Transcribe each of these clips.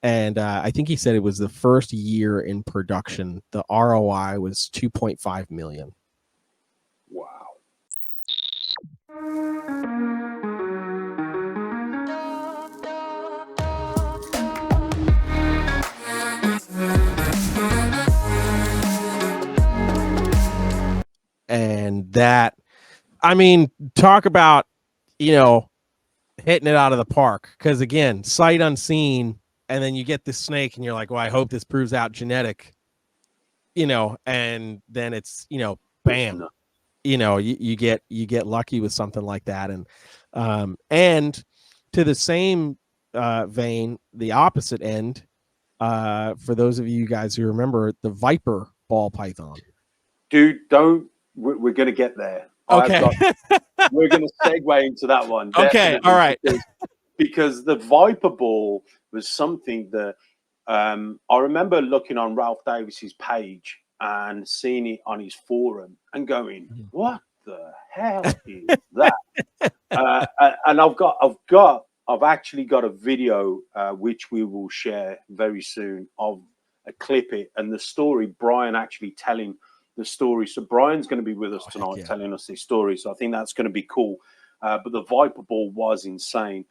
And I think he said it was the first year in production. The ROI was 2.5 million. Wow. And that, I mean, talk about, you know, hitting it out of the park. Because again, sight unseen, and then you get this snake and you're like, well, I hope this proves out genetic, you know, and then it's, you know, bam, you know, you get lucky with something like that. And to the same vein, the opposite end, for those of you guys who remember the Viper ball python. Dude, we're going to get there. Okay. We're going to segue into that one. Okay. All right. Because the Viper ball was something that I remember looking on Ralph Davis's page and seeing it on his forum and going, what the hell is that? And I've actually got a video which we will share very soon of a clip it and the story, Brian actually telling the story. So Brian's going to be with us tonight telling us this story. So I think that's going to be cool. But the Viper ball was insane.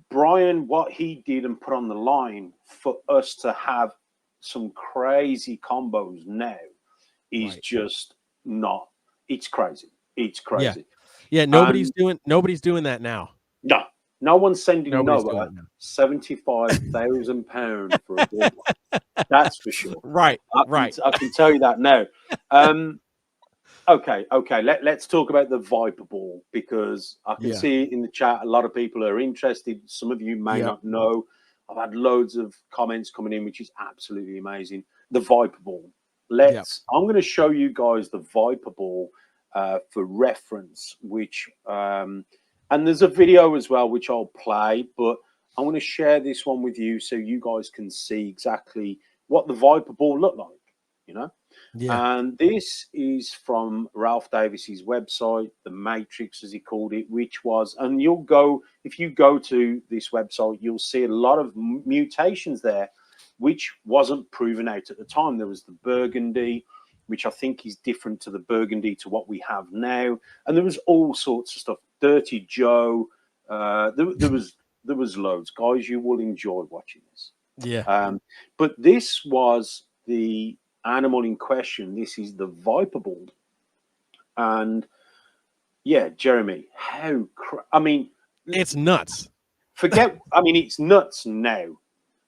Brian, what he did and put on the line for us to have some crazy combos now is just not, it's crazy. It's crazy. Yeah, nobody's doing that now. No one's sending Noah £75,000 for a ball. That's for sure. Right. I can tell you that now. Okay. Let's talk about the Viper ball because I can see in the chat a lot of people are interested. Some of you may not know. I've had loads of comments coming in, which is absolutely amazing. The Viper ball. I'm going to show you guys the Viper ball for reference, which and there's a video as well which I'll play, but I want to share this one with you so you guys can see exactly what the Viper ball looked like, you know. And this is from Ralph Davis's website, the Matrix as he called it, which was, and if you go to this website, you'll see a lot of mutations there, which wasn't proven out at the time. There was the Burgundy, which I think is different to the Burgundy to what we have now, and there was all sorts of stuff. Dirty Joe, there was loads, guys. You will enjoy watching this. But this was the animal in question. This is the Viper ball, and Jeremy, I mean, it's nuts. It's nuts now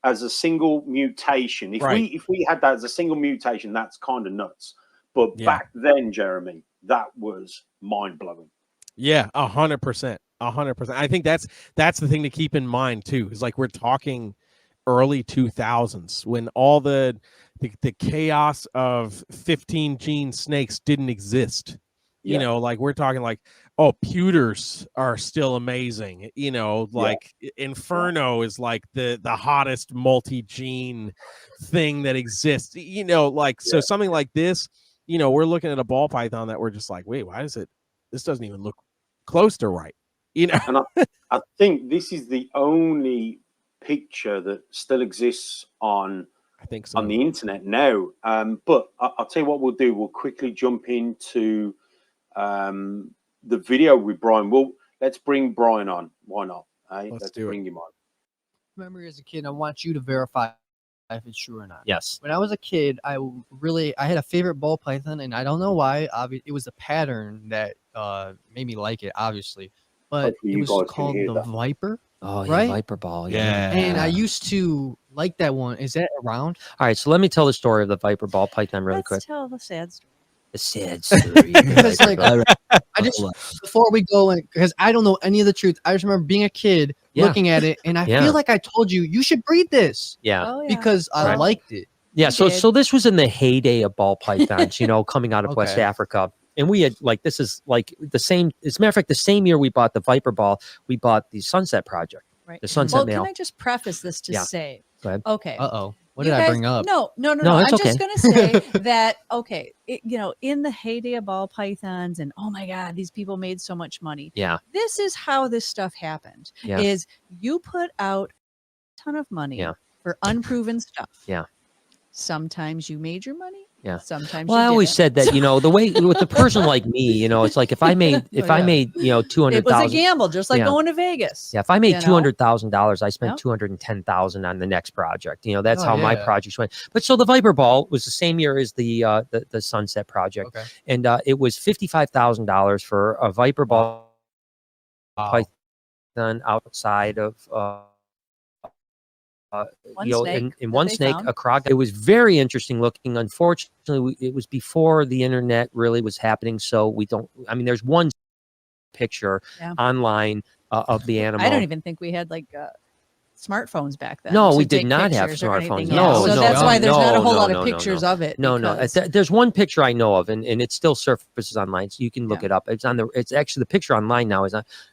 as a single mutation. If we had that as a single mutation, that's kind of nuts. But back then, Jeremy, that was mind blowing. 100%. 100%. I think that's the thing to keep in mind too. Is like we're talking early 2000s when all the chaos of 15 gene snakes didn't exist. You know, like we're talking like, oh, pewters are still amazing. You know, like Inferno is like the hottest multi-gene thing that exists. You know, like so something like this, you know, we're looking at a ball python that we're just like, wait, why is it? This doesn't even look close to right. You know, and I think this is the only picture that still exists on on the internet now. But I'll tell you what we'll do. We'll quickly jump into the video with Brian. Let's bring Brian on. Why not? Let's bring him on. Remember as a kid, I want you to verify if it's true or not. Yes. When I was a kid, I had a favorite ball python, and I don't know why. It was the pattern that made me like it, obviously. But it was called the Viper. Oh, yeah, Viper ball. Yeah. And I used to like that one. Is that around? All right, so let me tell the story of the Viper ball python really quick. Let's tell the sad story. The sad story. Because like, I just, before we go in, because I don't know any of the truth. I just remember being a kid looking at it, and I feel like I told you should breed this. Because I liked it. Yeah, so this was in the heyday of ball pythons, you know, coming out of West Africa. And we had this is like the same, as a matter of fact, the same year we bought the Viper ball, we bought the Sunset Project. Right. The Sunset Male. Can I just preface this to say, go ahead. Okay. What did I bring up? No. I'm just going to say that, in the heyday of ball pythons and, oh my God, these people made so much money. Yeah. This is how this stuff happened, is you put out a ton of money for unproven stuff. Yeah. Sometimes you made your money. Yeah. Sometimes. Well, I always said that, you know, the way with a person like me, you know, it's like if I made, you know, 200,000. It was a gamble, just like going to Vegas. Yeah. If I made $200,000, I spent 210,000 on the next project. You know, that's how my projects went. But so the Viper ball was the same year as the Sunset project, and it was $55,000 for a Viper ball python outside of. You know, in one snake, a croc. It was very interesting looking. Unfortunately, it was before the internet really was happening, so we don't. I mean, there's one picture online of the animal. I don't even think we had like smartphones back then. No, we did not have smartphones. No, so that's why there's not a whole lot of pictures of it. No. There's one picture I know of, and it still surfaces online, so you can look it up. It's on the. It's actually the picture online now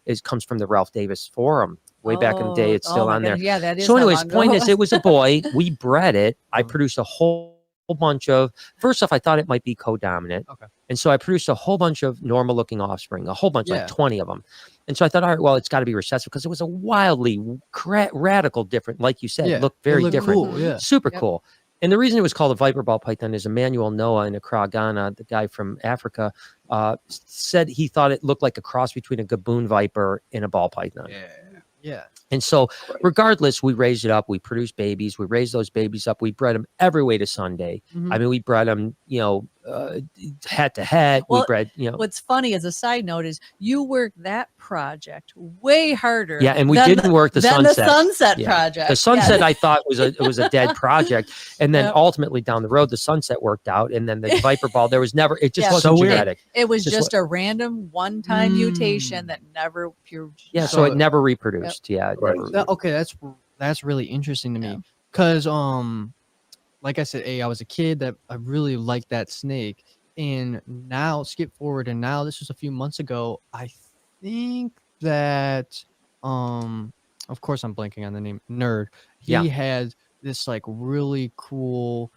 is comes from the Ralph Davis forum. Way back in the day, it's still on there. Yeah, that is. So, anyways, point is, it was a boy. We bred it. I produced a whole bunch of. First off, I thought it might be co-dominant, and so I produced a whole bunch of normal-looking offspring, a whole bunch, like 20 of them. And so I thought, all right, well, it's got to be recessive because it was a wildly radical different, like you said, looked very different, cool, super cool. And the reason it was called a Viper ball python is Emmanuel Noah in Accra, Ghana, the guy from Africa, said he thought it looked like a cross between a gaboon viper and a ball python. Yeah. And so regardless, we raised it up. We produced babies. We raised those babies up. We bred them every way to Sunday. I mean, we bred them, you know, head to head. Well, we bred, you know. What's funny as a side note is you worked that project way harder. Yeah, and we didn't work the Sunset. The Sunset project. The Sunset I thought was a dead project, and then ultimately down the road the Sunset worked out, and then the Viper ball there was never. It just wasn't genetic. It was just a random one-time mutation that never pure. Yeah, so it never reproduced. Yeah. Okay, that's really interesting to me because like I said, I was a kid that I really liked that snake, and now skip forward, and now this was a few months ago. I think that of course I'm blanking on the name. Nerd. He has this like really cool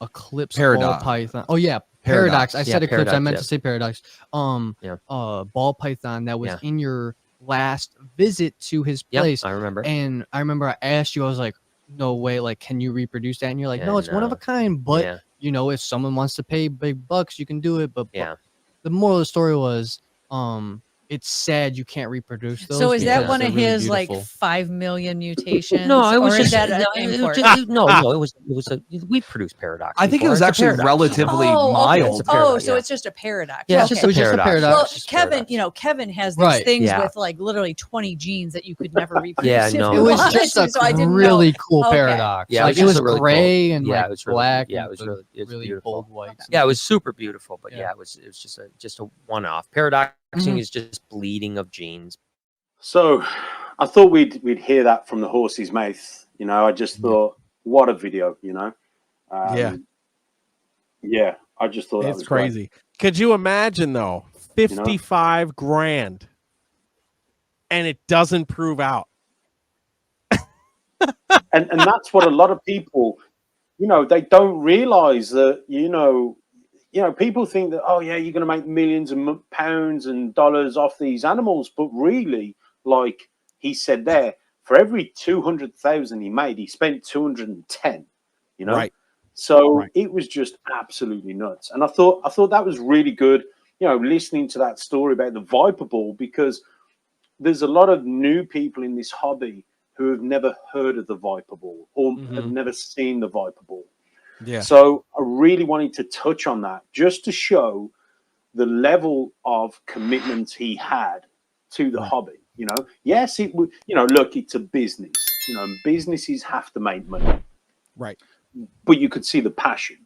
eclipse ball python. Oh yeah, paradox. I said eclipse. I meant to say paradox. Ball python that was in your last visit to his place. I remember. And I remember I asked you, I was like, no way, like, can you reproduce that? And you're like, no, it's one of a kind, but you know, if someone wants to pay big bucks, you can do it. But the moral of the story was, it's sad you can't reproduce those. So is that one of his like 5 million mutations? No, it was just that we produced paradox. I think it was actually relatively mild. So it's just a paradox. Yeah, it's just a paradox. Well, Kevin, you know, Kevin has these things with like literally 20 genes that you could never reproduce. It was just a really cool paradox. Yeah, like it was gray and it was black. Yeah, it was really beautiful. Bold white. Yeah, it was super beautiful. But it was just a one-off. Paradoxing is just bleeding of genes. So I thought we'd hear that from the horse's mouth. You know, I just thought, what a video, you know? I just thought that was crazy. Great. Could you imagine though, 55 grand and it doesn't prove out? and that's what a lot of people, you know, they don't realize that, you know, people think that, oh yeah, you're going to make millions of pounds and dollars off these animals. But really, like he said there, for every 200,000 he made, he spent 210, you know? Right. So it was just absolutely nuts. And I thought that was really good, you know, listening to that story about the Viper ball, because there's a lot of new people in this hobby who have never heard of the Viper ball or have never seen the Viper ball. Yeah. So I really wanted to touch on that just to show the level of commitment he had to the hobby. You know, yes, it would, you know, look, it's a business, you know, and businesses have to make money. Right. But you could see the passion.